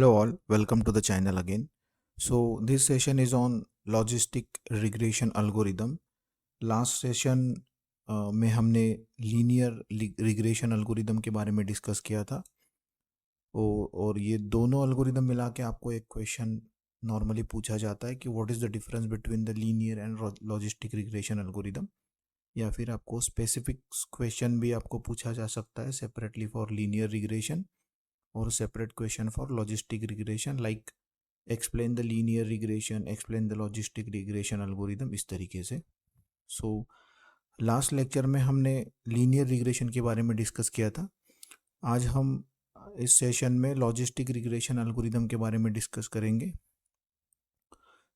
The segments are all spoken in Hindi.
Hello all, welcome to the channel again. So this session is on logistic regression algorithm. Last session में हमने लीनियर रिग्रेशन एल्गोरिदम के बारे में डिस्कस किया था और ये दोनों एल्गोरिदम मिला के आपको एक क्वेश्चन नॉर्मली पूछा जाता है कि what is the difference between the linear and logistic regression algorithm, या फिर आपको स्पेसिफिक क्वेश्चन भी आपको पूछा जा सकता है सेपरेटली फॉर लीनियर रिग्रेशन और separate question for logistic regression, like explain the linear regression, explain the logistic regression algorithm, इस तरीके से. सो लास्ट लेक्चर में हमने लीनियर रिग्रेशन के बारे में डिस्कस किया था. आज हम इस सेशन में लॉजिस्टिक रिग्रेशन एल्गोरिदम के बारे में डिस्कस करेंगे.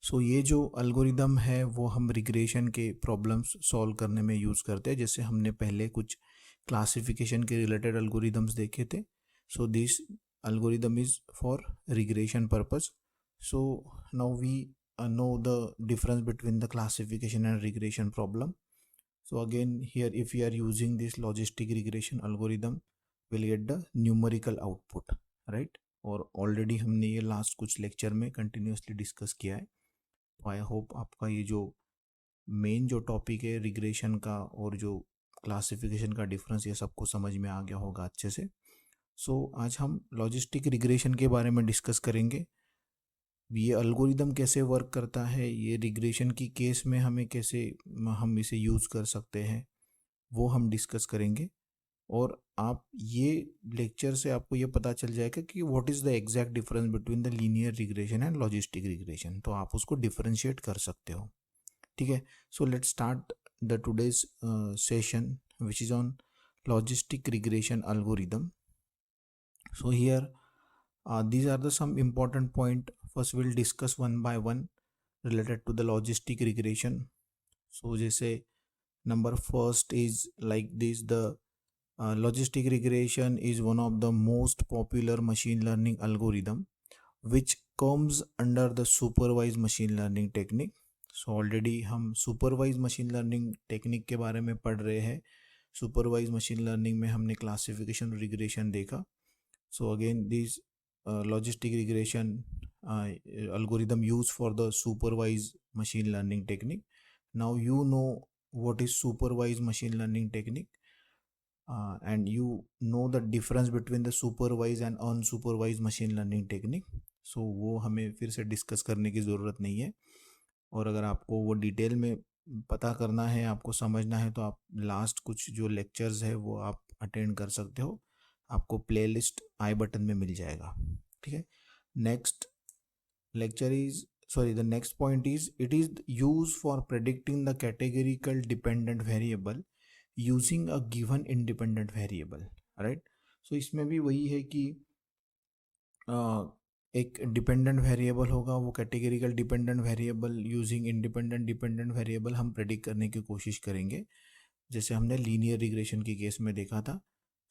सो ये जो एल्गोरिदम है वो हम रिग्रेशन के प्रॉब्लम्स सॉल्व करने में यूज़ करते हैं. जैसे हमने पहले कुछ क्लासिफिकेशन के रिलेटेड एल्गोरिदम्स देखे थे. So this algorithm is for regression purpose. So now we know the difference between the classification and regression problem. So again here, if we are using this logistic regression algorithm, we'll get the numerical output, right? और ऑलरेडी हमने ये लास्ट कुछ लेक्चर में कंटिन्यूसली डिस्कस किया है. तो आई होप आपका ये जो मेन जो टॉपिक है रिग्रेशन का और जो क्लासिफिकेशन का डिफरेंस, ये सबको समझ में आ गया होगा अच्छे से. सो आज हम लॉजिस्टिक रिग्रेशन के बारे में डिस्कस करेंगे. ये अल्गोरिदम कैसे वर्क करता है, ये रिग्रेशन की केस में हमें कैसे हम इसे यूज़ कर सकते हैं, वो हम डिस्कस करेंगे. और आप ये लेक्चर से आपको ये पता चल जाएगा कि what is the exact difference between the linear regression and logistic regression. तो आप उसको डिफरेंशिएट कर सकते हो. ठीक है. So let's start the today's session which is on logistic regression algorithm. So here these are the some important point. First we'll discuss one by one related to the logistic regression. So जैसे number first is like this, the logistic regression is one of the most popular machine learning algorithm which comes under the supervised machine learning technique. So already हम supervised machine learning technique के बारे में पढ़ रहे हैं. supervised machine learning में हमने classification और regression देखा. So again, this logistic regression algorithm used for the supervised machine learning technique. Now you know what is supervised machine learning technique, and you know the difference between the supervised and unsupervised machine learning technique. So वो हमें फिर से डिस्कस करने की ज़रूरत नहीं है. और अगर आपको वो डिटेल में पता करना है, आपको समझना है, तो आप लास्ट कुछ जो लेक्चर्स है वो आप अटेंड कर सकते हो. आपको प्लेलिस्ट आई बटन में मिल जाएगा. ठीक है. Next lecture is the next point is it is use for predicting the categorical dependent variable using a given independent variable, right. So इसमें भी वही है कि एक डिपेंडेंट वेरिएबल होगा, वो categorical dependent variable using independent dependent variable हम प्रेडिक्ट करने की कोशिश करेंगे, जैसे हमने लीनियर रिग्रेशन के केस में देखा था.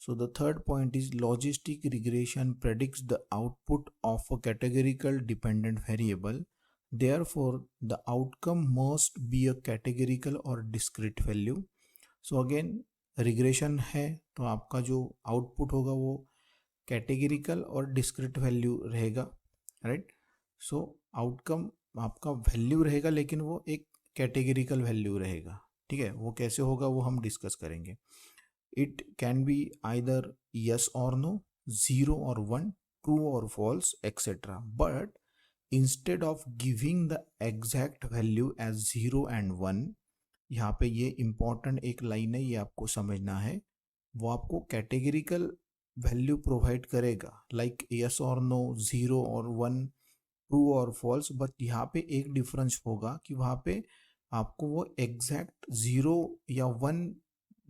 So the third point is logistic regression predicts the output of a categorical dependent variable. Therefore, the outcome must be a categorical or discrete value. So again, regression है तो आपका जो output होगा वो categorical और discrete value रहेगा, right? So outcome आपका value रहेगा, लेकिन वो एक categorical value रहेगा. ठीक है. वो कैसे होगा वो हम डिस्कस करेंगे. It can be either yes or no, 0 or 1, true or false, etc. But instead of giving the exact value as 0 and 1, यहाँ पे ये important एक लाइन है, ये आपको समझना है. वो आपको कैटेगरिकल वैल्यू प्रोवाइड करेगा, लाइक yes और no, 0 और 1, ट्रू और फॉल्स. बट यहाँ पे एक डिफरेंस होगा कि वहाँ पे आपको वो एग्जैक्ट 0 या 1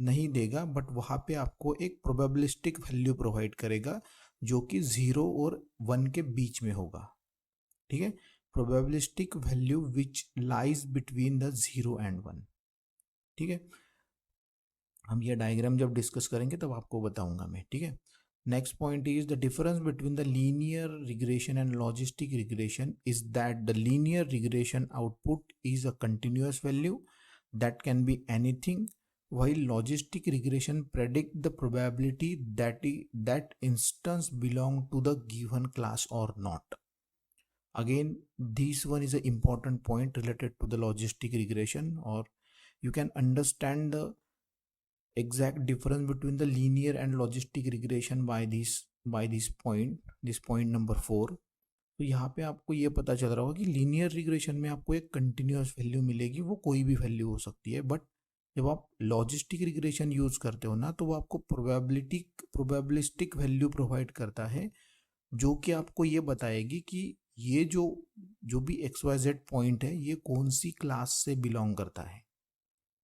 नहीं देगा, बट वहाँ पे आपको एक प्रोबेबिलिस्टिक वैल्यू प्रोवाइड करेगा जो कि 0 और 1 के बीच में होगा. ठीक है. Probabilistic value which lies between the 0 and 1. ठीक है. हम ये डायग्राम जब डिस्कस करेंगे तब आपको बताऊंगा मैं. ठीक है. Next point is the difference between the linear regression and logistic regression is that the linear regression output is a continuous value that can be anything, while logistic regression predict the probability that instance belong to the given class or not. Again, this one is an important point related to the logistic regression, or you can understand the exact difference between the linear and logistic regression by this point number 4. तो यहाँ पे आपको ये पता चल रहा होगा कि लीनियर रिग्रेशन में आपको एक कंटिन्यूस वैल्यू मिलेगी, वो कोई भी वैल्यू हो सकती है, बट जब आप लॉजिस्टिक रिग्रेशन यूज करते हो ना, तो वो आपको प्रोबेबिलिस्टिक वैल्यू प्रोवाइड करता है, जो कि आपको ये बताएगी कि ये जो भी XYZ पॉइंट है ये कौन सी क्लास से बिलोंग करता है।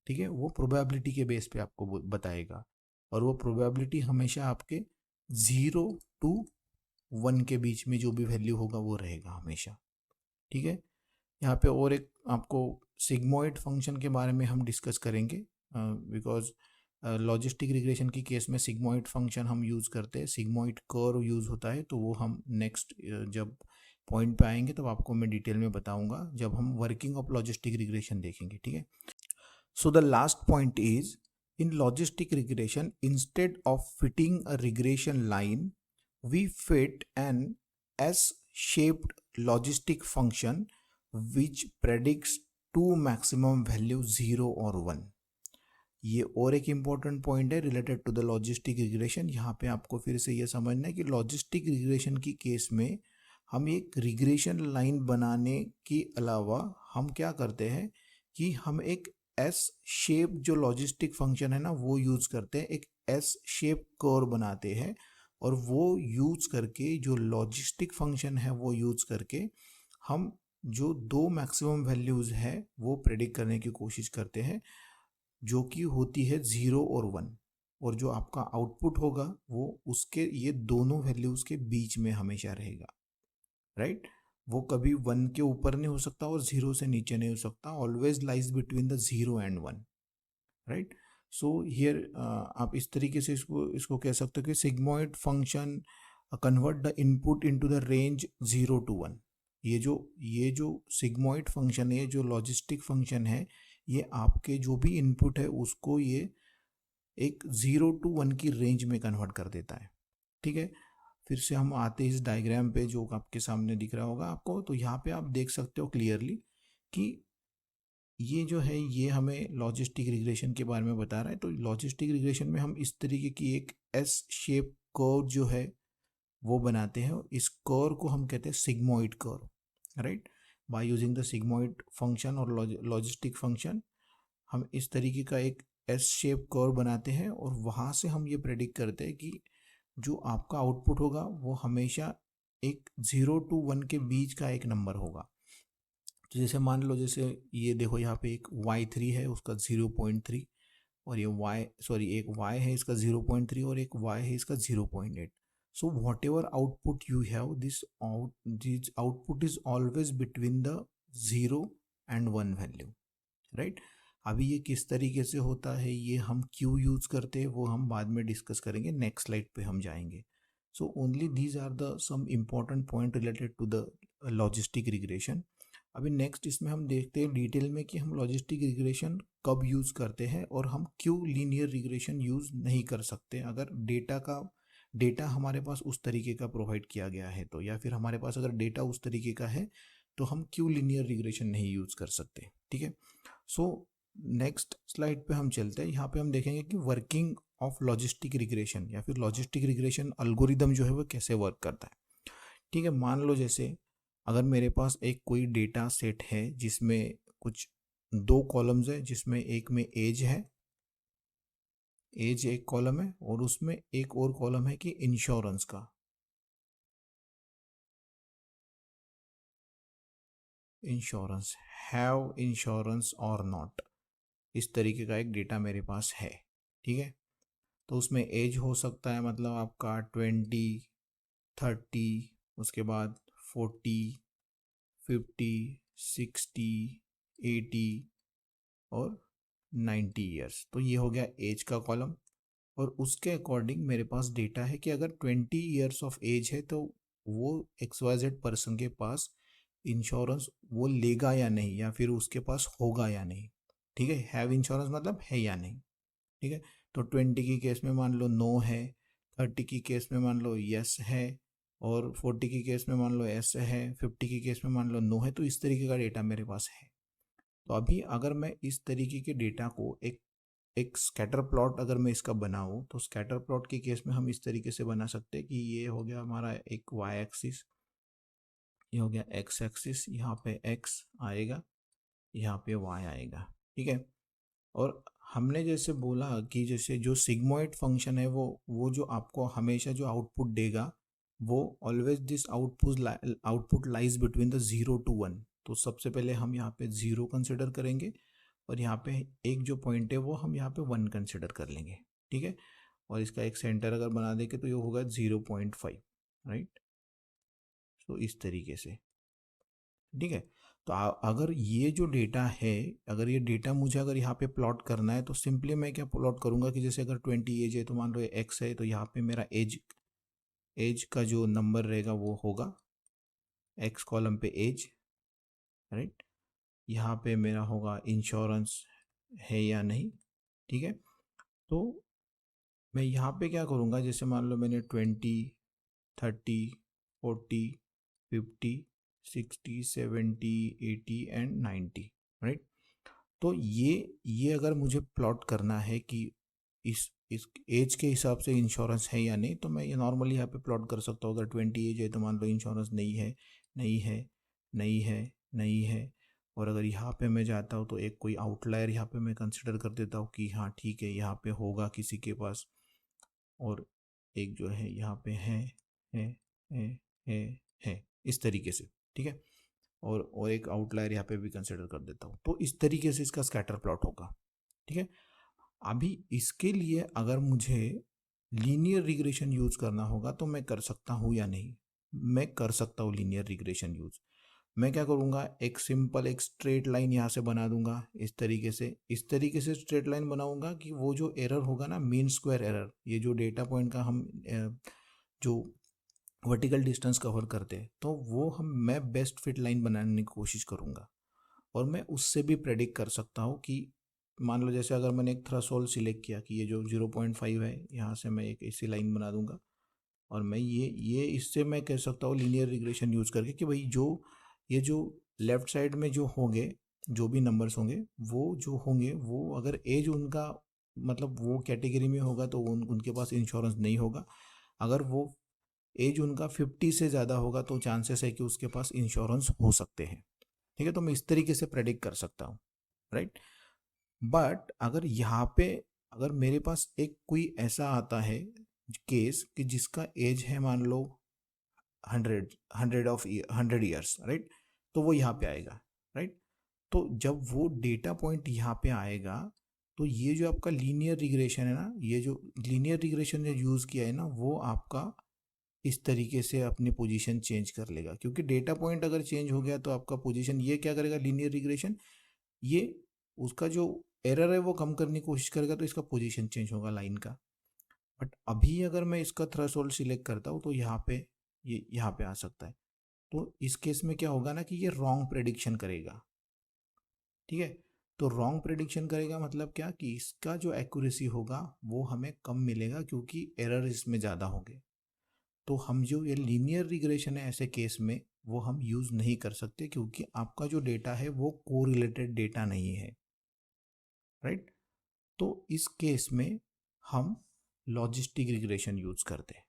ठीक है, वो प्रोबेबिलिटी के बेस पे आपको बताएगा, और वो प्रोबेबिलिटी हमेशा आपके 0 to 1 के बीच में जो भी वैल्यू होगा वो रहेगा हमेशा। ठीक है, यहाँ पे और एक आपको सिग्मोइड फंक्शन के बारे में हम डिस्कस करेंगे, बिकॉज लॉजिस्टिक रिग्रेशन की केस में सिग्मोइड फंक्शन हम यूज़ करते हैं, सिग्मोइड कर्व यूज़ होता है, तो वो हम नेक्स्ट जब पॉइंट पे आएंगे तब आपको मैं डिटेल में बताऊंगा जब हम वर्किंग ऑफ लॉजिस्टिक रिग्रेशन देखेंगे। ठीक है, so the last point is, in logistic regression, instead of fitting a regression line, we fit an S-shaped logistic function which predicts two maximum values 0 और 1. ये और एक इम्पॉर्टेंट पॉइंट है related to the logistic regression. यहाँ पे आपको फिर से ये समझना है कि लॉजिस्टिक रिग्रेशन की केस में हम एक रिग्रेशन लाइन बनाने के अलावा हम क्या करते हैं कि हम एक एस शेप जो लॉजिस्टिक फंक्शन है ना वो यूज करते हैं, एक एस शेप कर्व बनाते हैं, और वो यूज करके जो लॉजिस्टिक फंक्शन है वो यूज करके हम जो दो मैक्सिमम वैल्यूज है वो प्रेडिक्ट करने की कोशिश करते हैं, जो कि होती है 0 और 1, और जो आपका आउटपुट होगा वो उसके ये दोनों वैल्यूज के बीच में हमेशा रहेगा। राइट, वो कभी 1 के ऊपर नहीं हो सकता और 0 से नीचे नहीं हो सकता, always lies between the 0 and 1। Right, so here आप इस तरीके से इसको कह सकते हो कि sigmoid function convert the input into the range 0 to 1। ये जो सिग्मोइड फंक्शन है, जो लॉजिस्टिक फंक्शन है, ये आपके जो भी इनपुट है उसको ये एक 0 to 1 की रेंज में कन्वर्ट कर देता है। ठीक है, फिर से हम आते हैं इस डायग्राम पे जो आपके सामने दिख रहा होगा आपको, तो यहाँ पे आप देख सकते हो क्लियरली कि ये जो है ये हमें लॉजिस्टिक रिग्रेशन के बारे में बता रहा है। तो लॉजिस्टिक रिग्रेशन में हम इस तरीके की एक एस शेप कर्व जो है वो बनाते हैं, इस कर्व को हम कहते हैं sigmoid curve. Right, by using the sigmoid function और लॉजिस्टिक फंक्शन हम इस तरीके का एक एस शेप कर्व बनाते हैं, और वहाँ से हम ये प्रेडिक्ट करते हैं कि जो आपका आउटपुट होगा वो हमेशा एक 0 to 1 के बीच का एक नंबर होगा। तो जैसे मान लो, जैसे ये देखो यहाँ पे एक y3 है उसका 0.3, और ये एक y है इसका 0.3, और एक y है इसका 0.8। So what ever output you have, this output is always between the 0 and 1 value. Right, अभी ये किस तरीके से होता है, ये हम क्यों यूज करते हैं वो हम बाद में डिस्कस करेंगे, नेक्स्ट स्लाइड पे हम जाएंगे। So only these are the some important point related to the logistic regression. अभी नेक्स्ट इसमें हम देखते हैं डिटेल में कि हम लॉजिस्टिक रिग्रेशन कब यूज़ करते हैं और हम क्यों लीनियर रिग्रेशन यूज़ नहीं कर सकते अगर डेटा हमारे पास उस तरीके का प्रोवाइड किया गया है तो, या फिर हमारे पास अगर डेटा उस तरीके का है तो हम क्यों लीनियर रिग्रेशन नहीं यूज़ कर सकते। ठीक है, सो नेक्स्ट स्लाइड पे हम चलते हैं। यहाँ पे हम देखेंगे कि वर्किंग ऑफ लॉजिस्टिक रिग्रेशन या फिर लॉजिस्टिक रिग्रेशन अल्गोरिदम जो है वो कैसे वर्क करता है। ठीक है, मान लो जैसे अगर मेरे पास एक कोई डेटा सेट है जिसमें कुछ 2 कॉलम्स है, जिसमें एक में एज है, एज एक कॉलम है, और उसमें एक और कॉलम है कि इंश्योरेंस का, इंश्योरेंस, हैव इंश्योरेंस और नॉट, इस तरीके का एक डेटा मेरे पास है। ठीक है, तो उसमें एज हो सकता है मतलब आपका 20, 30, उसके बाद 40, 50, 60, 80 और 90 ईयर्स। तो ये हो गया एज का कॉलम, और उसके अकॉर्डिंग मेरे पास डेटा है कि अगर 20 ईयर्स ऑफ एज है तो वो XYZ पर्सन के पास इंश्योरेंस वो लेगा या नहीं, या फिर उसके पास होगा या नहीं। ठीक है, हैव इंश्योरेंस मतलब है या नहीं। ठीक है। तो 20 की केस में मान लो नो है, 30 की केस में मान लो यस है, और 40 की केस में मान लो यस है, 50 की केस में मान लो नो है। तो इस तरीके का डेटा मेरे पास है। तो अभी अगर मैं इस तरीके के डेटा को एक स्कैटर प्लॉट अगर मैं इसका बनाऊँ, तो स्कैटर प्लॉट के केस में हम इस तरीके से बना सकते हैं कि ये हो गया हमारा एक वाई एक्सिस, ये हो गया एक्स एक्सिस, यहाँ पे एक्स आएगा, यहाँ पे वाई आएगा, ठीक है। और हमने जैसे बोला कि जैसे जो सिग्मोइड फंक्शन है वो जो आपको हमेशा जो आउटपुट देगा, वो always this output lies between the 0 to 1। तो सबसे पहले हम यहाँ पे 0 कंसिडर करेंगे, और यहाँ पे एक जो पॉइंट है वो हम यहाँ पे 1 कंसिडर कर लेंगे, ठीक है। और इसका एक सेंटर अगर बना देंगे तो ये होगा 0.5, राइट। तो इस तरीके से, ठीक है। तो अगर ये जो डेटा है, अगर ये डेटा मुझे अगर यहाँ पे प्लॉट करना है, तो सिंपली मैं क्या प्लॉट करूँगा कि जैसे अगर 20 एज है तो मान लो एक्स है, तो यहाँ पे मेरा एज का जो नंबर रहेगा वो होगा एक्स कॉलम पे एज, राइट। यहाँ पे मेरा होगा इंश्योरेंस है या नहीं, ठीक है। तो मैं यहाँ पे क्या करूँगा, जैसे मान लो मैंने 20, 30, 40, 50, 60, 70, 80 एंड 90, राइट। तो ये अगर मुझे प्लॉट करना है कि इस एज के हिसाब से इंश्योरेंस है या नहीं, तो मैं ये नॉर्मली यहाँ पे प्लॉट कर सकता हूँ। अगर 20 एज है तो मान लो इंश्योरेंस नहीं है, नहीं है, नहीं है, नहीं है। और अगर यहाँ पे मैं जाता हूँ तो एक कोई आउटलायर यहाँ पे मैं कंसिडर कर देता हूँ कि हाँ ठीक है, यहाँ पे होगा किसी के पास, और एक जो है यहाँ पे है है है है, इस तरीके से, ठीक है। और एक आउटलायर यहाँ पे भी कंसिडर कर देता हूँ। तो इस तरीके से इसका स्कैटर प्लॉट होगा, ठीक है। अभी इसके लिए अगर मुझे लीनियर रिग्रेशन यूज करना होगा तो मैं कर सकता हूँ या नहीं? मैं कर सकता हूँ लीनियर रिग्रेशन यूज। मैं क्या करूँगा, एक सिंपल एक स्ट्रेट लाइन यहाँ से बना दूंगा इस तरीके से स्ट्रेट लाइन बनाऊंगा कि वो जो एरर होगा ना, मीन स्क्वायर एरर, ये जो डेटा पॉइंट का हम जो वर्टिकल डिस्टेंस कवर करते हैं, तो वो मैं बेस्ट फिट लाइन बनाने की कोशिश करूँगा। और मैं उससे भी प्रेडिक्ट कर सकता हूँ कि मान लो जैसे अगर मैंने एक थ्रेशोल्ड सिलेक्ट किया कि ये जो 0.5 है, यहाँ से मैं एक ऐसी लाइन बना दूंगा, और मैं ये इससे मैं कह सकता हूँ लीनियर रिग्रेशन यूज़ करके कि भाई ये जो लेफ्ट साइड में जो होंगे, जो भी नंबर्स होंगे, वो जो होंगे वो अगर एज उनका मतलब वो कैटेगरी में होगा तो उनके पास इंश्योरेंस नहीं होगा। अगर वो एज उनका 50 से ज़्यादा होगा तो चांसेस है कि उसके पास इंश्योरेंस हो सकते हैं, ठीक है। तो मैं इस तरीके से प्रेडिक्ट कर सकता हूँ, राइट। बट अगर यहाँ पे अगर मेरे पास एक कोई ऐसा आता है केस कि जिसका एज है मान लो 100 ईयर्स, राइट। तो वो यहाँ पे आएगा, राइट। तो जब वो डेटा पॉइंट यहाँ पे आएगा, तो ये जो आपका लीनियर रिग्रेशन है ना, ये जो लीनियर रिग्रेशन जो यूज़ किया है ना, वो आपका इस तरीके से अपनी पोजीशन चेंज कर लेगा। क्योंकि डेटा पॉइंट अगर चेंज हो गया तो आपका पोजीशन ये क्या करेगा, लीनियर रिग्रेशन ये उसका जो एरर है वो कम करने की कोशिश करेगा, तो इसका पोजीशन चेंज होगा लाइन का। बट अभी अगर मैं इसका थ्रेशोल्ड सिलेक्ट करता हूँ तो यहाँ पे ये यहाँ पे आ सकता है। तो इस केस में क्या होगा ना कि ये रॉन्ग प्रेडिक्शन करेगा, ठीक है। तो रॉन्ग प्रेडिक्शन करेगा मतलब क्या कि इसका जो एक्यूरेसी होगा वो हमें कम मिलेगा, क्योंकि एरर इसमें ज़्यादा होंगे। तो हम जो ये लीनियर रिग्रेशन है ऐसे केस में वो हम यूज़ नहीं कर सकते, क्योंकि आपका जो डेटा है वो कोरिलेटेड डेटा नहीं है, राइट। तो इस केस में हम लॉजिस्टिक रिग्रेशन यूज करते हैं।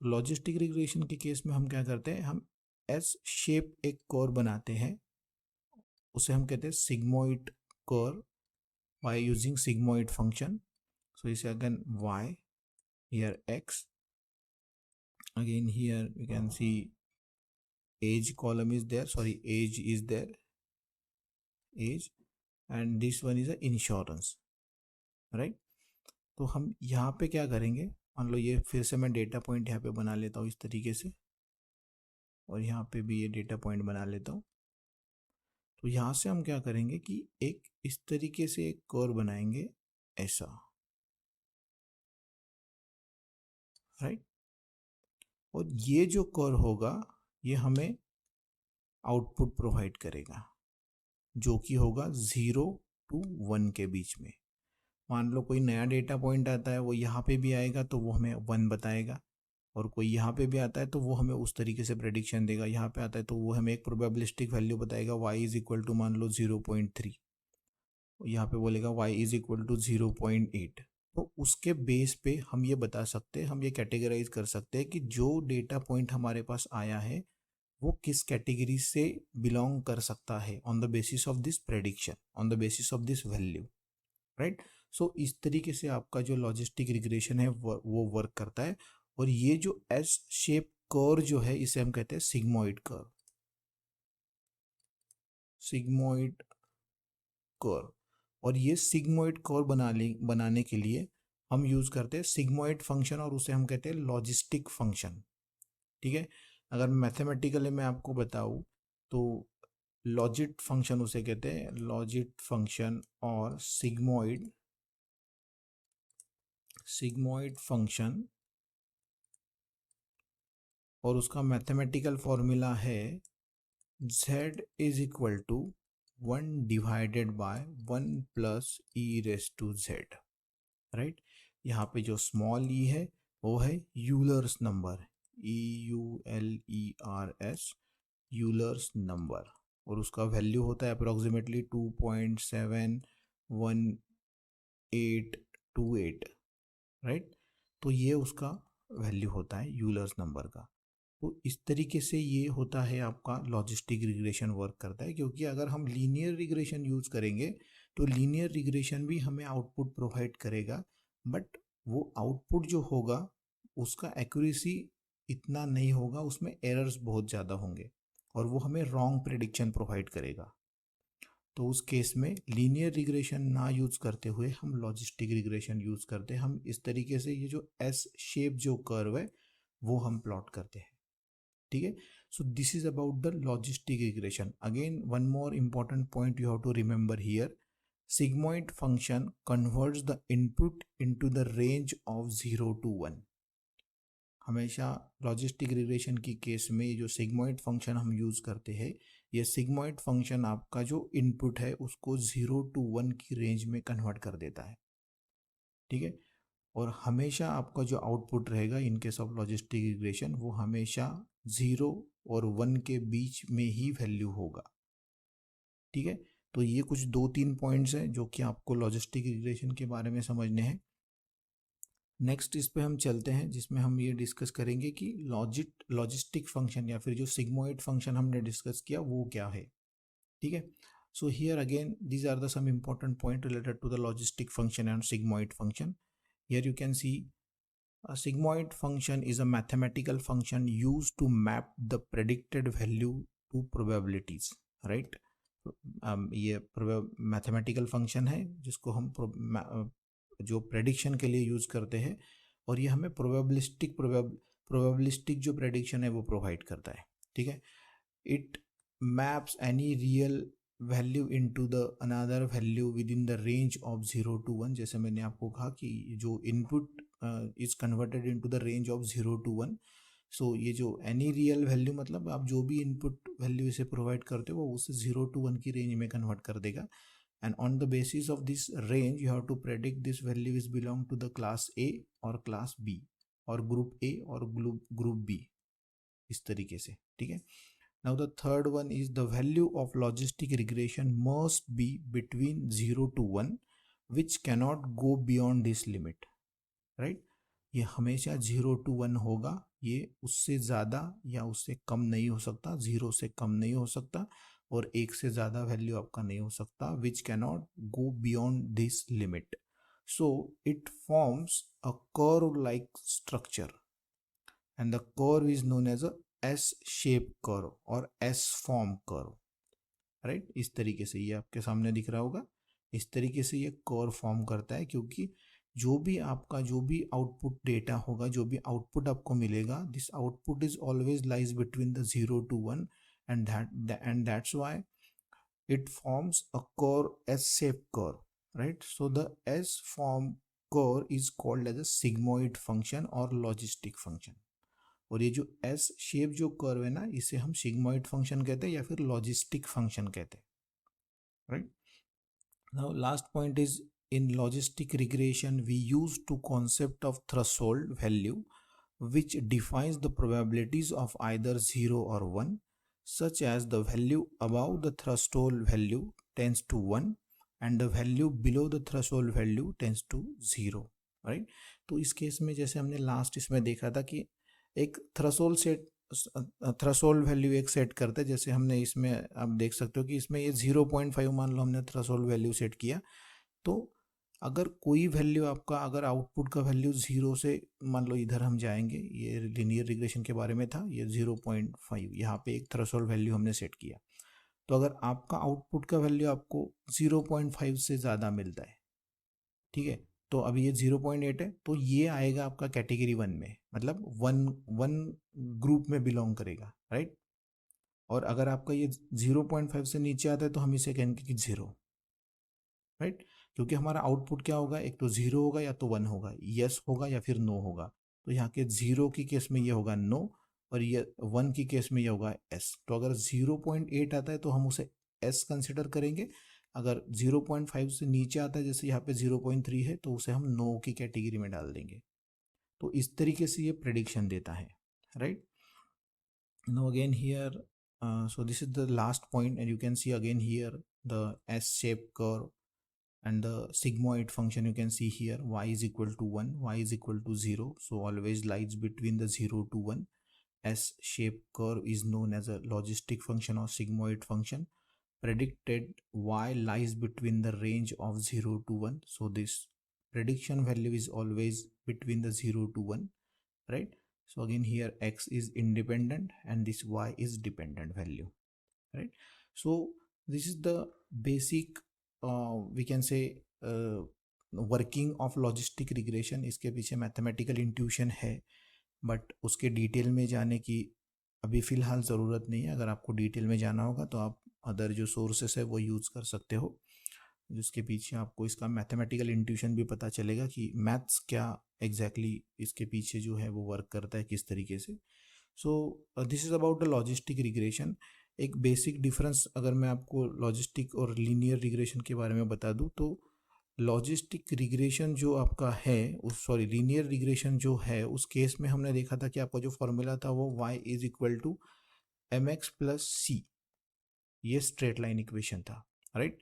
तो लॉजिस्टिक रिग्रेशन के केस में हम क्या करते हैं, हम एस शेप एक कर्व बनाते हैं, उसे हम कहते हैं sigmoid curve, by using sigmoid function. So इसे again y, here x, again here you can see age column is there, sorry, age is there, age, and this one is a insurance, right। तो हम यहाँ पे क्या करेंगे, मान लो ये फिर से मैं डेटा पॉइंट यहाँ पे बना लेता हूँ इस तरीके से, और यहाँ पे भी ये डेटा पॉइंट बना लेता हूँ। तो यहाँ से हम क्या करेंगे कि एक इस तरीके से एक कर्व बनाएंगे ऐसा, राइट। और ये जो कर्व होगा ये हमें आउटपुट प्रोवाइड करेगा, जो कि होगा 0 to 1 के बीच में। मान लो कोई नया डेटा पॉइंट आता है, वो यहाँ पे भी आएगा तो वो हमें 1 बताएगा, और कोई यहाँ पे भी आता है तो वो हमें उस तरीके से प्रेडिक्शन देगा। यहाँ पे आता है तो वो हमें एक प्रोबेबिलिस्टिक वैल्यू बताएगा, y इज इक्वल टू मान लो 0.3, यहाँ पे बोलेगा y इज इक्वल टू 0.8। तो उसके बेस पे हम ये बता सकते हैं, हम ये कैटेगराइज कर सकते हैं कि जो डेटा पॉइंट हमारे पास आया है वो किस कैटेगरी से बिलोंग कर सकता है on the basis of this prediction, on the basis of this value, right. So इस तरीके से आपका जो लॉजिस्टिक रिग्रेशन है वो वर्क करता है। और ये जो एस शेप कर्व जो है इसे हम कहते हैं सिग्मोइड कर्व, सिग्मोइड कर्व। और ये सिग्मोइड कर्व बनाने के लिए हम यूज करते हैं सिग्मोइड फंक्शन, और उसे हम कहते हैं लॉजिस्टिक फंक्शन, ठीक है। अगर मैथमेटिकली मैं आपको बताऊं तो लॉजिट फंक्शन उसे कहते हैं, लॉजिट फंक्शन, और सिग्मोइड फंक्शन, और उसका मैथमेटिकल फॉर्मूला है z is equal to 1 divided by 1 plus e raise to z, right. यहाँ पे जो स्मॉल ई है वो है Euler's number, EULERS, Euler's number, और उसका वैल्यू होता है अप्रोक्सीमेटली 2.71828, राइट। तो ये उसका वैल्यू होता है यूलर्स नंबर का। तो इस तरीके से ये होता है आपका लॉजिस्टिक रिग्रेशन वर्क करता है, क्योंकि अगर हम लीनियर रिग्रेशन यूज करेंगे तो लीनियर रिग्रेशन भी हमें आउटपुट प्रोवाइड करेगा, बट वो आउटपुट जो होगा उसका एक्यूरेसी इतना नहीं होगा, उसमें एरर्स बहुत ज़्यादा होंगे और वो हमें रॉन्ग प्रेडिक्शन प्रोवाइड करेगा। तो उस केस में लीनियर रिग्रेशन ना यूज करते हुए हम लॉजिस्टिक रिग्रेशन यूज करते हैं। हम इस तरीके से ये जो एस शेप जो कर्व है वो हम प्लॉट करते हैं, ठीक है। So this is about the logistic regression. Again one more important point you have to remember here, sigmoid function converts the input into the range of 0 to 1। हमेशा लॉजिस्टिक रिग्रेशन की केस में ये जो सिग्मोइड फंक्शन हम यूज करते हैं, ये सिग्मोइड फंक्शन आपका जो इनपुट है उसको 0 to 1 की रेंज में कन्वर्ट कर देता है, ठीक है। और हमेशा आपका जो आउटपुट रहेगा in case of logistic regression वो हमेशा 0 और 1 के बीच में ही वैल्यू होगा, ठीक है। तो ये कुछ 2-3 पॉइंट्स हैं जो कि आपको लॉजिस्टिक रिग्रेशन के बारे में समझने हैं। नेक्स्ट इस पे हम चलते हैं जिसमें हम ये डिस्कस करेंगे कि लॉजिस्टिक फंक्शन या फिर जो सिग्मोइड फंक्शन हमने डिस्कस किया वो क्या है, ठीक है। So here again these are the some important point related to the logistic function and sigmoid function. Here you can see a sigmoid function is a mathematical function used to map the predicted value to probabilities, right। ये मैथमेटिकल फंक्शन है जिसको हम जो प्रेडिक्शन के लिए यूज करते हैं, और ये हमें प्रोबेबिलिस्टिक जो प्रेडिक्शन है वो प्रोवाइड करता है, ठीक है। It maps any real value into the another value with in the range of 0 to 1। जैसे मैंने आपको कहा कि जो input is converted into the range of 0 to 1। सो ये जो एनी रियल वैल्यू मतलब आप जो भी इनपुट वैल्यू इसे प्रोवाइड करते हो वो उसे 0 to 1 की रेंज में कन्वर्ट कर देगा, and on the basis of this range you have to predict this value is belong to the class A और क्लास बी और ग्रुप ए और ग्रुप बी, इस तरीके से, ठीक है। Now the third one is the value of logistic regression must be between 0 to 1 which cannot go beyond this limit, right। ये हमेशा 0 to 1 होगा, ये उससे ज़्यादा या उससे कम नहीं हो सकता, 0 से कम नहीं हो सकता और 1 से ज़्यादा वैल्यू आपका नहीं हो सकता, which cannot go beyond this limit। So it forms a curve like structure and the curve is known as a S shape curve और एस फॉर्म कर्व, राइट। इस तरीके से ये आपके सामने दिख रहा होगा, इस तरीके से ये कर्व फॉर्म करता है, क्योंकि जो भी आपका जो भी आउटपुट डेटा होगा, जो भी आउटपुट आपको मिलेगा, this output is always lies between the 0 to 1 and that's why it forms a curve, S shape curve, right. So the S form curve is called as a sigmoid function और लॉजिस्टिक फंक्शन। और ये जो एस शेप जो कर्व है ना, इसे हम सिग्मोइड फंक्शन कहते हैं या फिर लॉजिस्टिक फंक्शन कहते हैं, right. Now last point is in logistic regression we use two concept of threshold value which defines the probabilities of either 0 or 1, such as the value above the threshold value tends to 1 and the value below the threshold value tends to 0, right. तो इस केस में जैसे हमने लास्ट इसमें देखा था कि एक थ्रेशोल्ड वैल्यू एक सेट करते हैं, जैसे हमने इसमें आप देख सकते हो कि इसमें ये 0.5 मान लो हमने थ्रेशोल्ड वैल्यू सेट किया, तो अगर कोई वैल्यू आपका, अगर आउटपुट का वैल्यू 0 से मान लो इधर हम जाएंगे, ये लीनियर रिग्रेशन के बारे में था, ये 0.5 यहाँ पे एक थ्रेशोल्ड वैल्यू हमने सेट किया। तो अगर आपका आउटपुट का वैल्यू आपको 0.5 से ज़्यादा मिलता है, ठीक है, तो अभी ये 0.8 है, तो ये आएगा आपका कैटेगरी 1 में, मतलब वन ग्रुप में बिलोंग करेगा, राइट। और अगर आपका ये 0.5 से नीचे आता है तो हम इसे कहेंगे कि 0, राइट, क्योंकि हमारा आउटपुट क्या होगा, एक तो 0 होगा या तो 1 होगा, यस होगा या फिर नो होगा। तो यहाँ के 0 की केस में ये होगा नो और ये 1 की केस में ये होगा एस। तो अगर 0.8 आता है तो हम उसे एस कंसिडर करेंगे, अगर 0.5 से नीचे आता है, जैसे यहाँ पे 0.3 है, तो उसे हम नो की कैटेगरी में डाल देंगे। तो इस तरीके से ये प्रेडिक्शन देता है, right. Now again here, so this is the last point and you can see again here the S-shaped curve and the sigmoid function. You can see here y is equal to 1, y is equal to 0, so always lies between the 0 to 1. S-shaped curve is known as a logistic function or sigmoid function. Predicted y lies between the range of 0 to 1, so this prediction value is always between the 0 to 1, right. So again here x is independent and this y is dependent value, right. So this is the basic we can say working of logistic regression. इसके पीछे mathematical intuition है, बट उसके डिटेल में जाने की अभी फ़िलहाल ज़रूरत नहीं है। अगर आपको डिटेल में जाना होगा तो आप अदर जो सोर्सेस है वो यूज़ कर सकते हो, जिसके पीछे आपको इसका मैथमेटिकल इंट्यूशन भी पता चलेगा कि मैथ्स क्या एग्जैक्टली इसके पीछे जो है वो वर्क करता है किस तरीके से। So this is about the logistic regression. एक बेसिक डिफरेंस अगर मैं आपको लॉजिस्टिक और लीनियर रिग्रेशन के बारे में बता दूं, तो लॉजिस्टिक रिग्रेशन जो आपका है लीनियर रिग्रेशन जो है, उस केस में हमने देखा था कि आपका जो फॉर्मूला था वो y is equal to mx plus c, ये स्ट्रेट लाइन इक्वेशन था, right.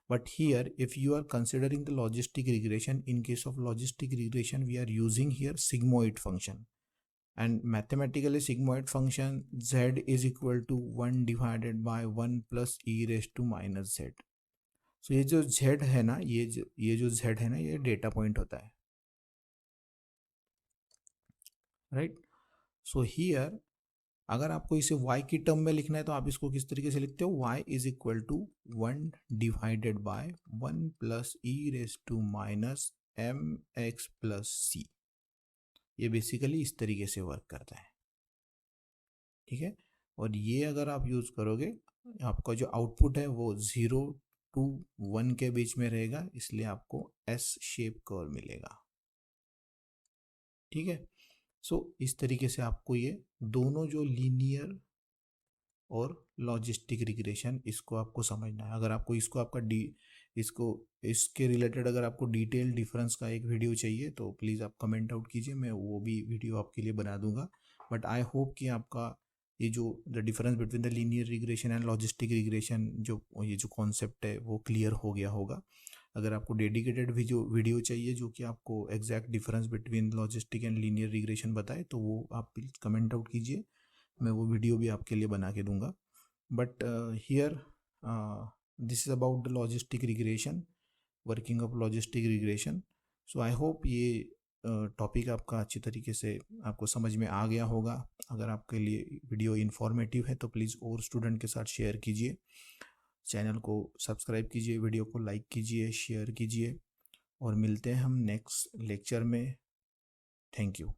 But here if you are considering the logistic regression, in case of logistic regression we are using here sigmoid function, and mathematically sigmoid function z is equal to 1 divided by 1 plus e raised to minus z. So ये जो z है ना, ये जो z है ना, ये डेटा पॉइंट होता है, राइट। सो हियर अगर आपको इसे y की टर्म में लिखना है तो आप इसको किस तरीके से लिखते हो, y is equal to 1 divided by 1 plus e raise to minus m x plus c. ये बेसिकली इस तरीके से वर्क करता है, ठीक है। और ये अगर आप यूज़ करोगे, आपका जो आउटपुट है वो 0 to 1 के बीच में रहेगा, इसलिए आपको एस शेप कर्व मिलेगा, ठीक है। सो इस तरीके से आपको ये दोनों जो लीनियर और लॉजिस्टिक रिग्रेशन, इसको आपको समझना है। अगर आपको इसको आपका इसके रिलेटेड अगर आपको डिटेल डिफरेंस का एक वीडियो चाहिए तो प्लीज़ आप कमेंट आउट कीजिए, मैं वो भी वीडियो आपके लिए बना दूंगा। बट आई होप कि आपका ये जो the difference between the linear regression and logistic regression, जो ये जो कॉन्सेप्ट है वो क्लियर हो गया होगा। अगर आपको डेडिकेटेड वीडियो चाहिए जो कि आपको exact difference between logistic and linear regression बताए, तो वो आप प्लीज़ कमेंट आउट कीजिए, मैं वो वीडियो भी आपके लिए बना के दूंगा। But here this is about the logistic regression, working of logistic regression. So I hope ये टॉपिक आपका अच्छी तरीके से आपको समझ में आ गया होगा। अगर आपके लिए वीडियो इन्फॉर्मेटिव है तो प्लीज़ और स्टूडेंट के साथ शेयर कीजिए, चैनल को सब्सक्राइब कीजिए, वीडियो को लाइक कीजिए, शेयर कीजिए, और मिलते हैं हम नेक्स्ट लेक्चर में। Thank you.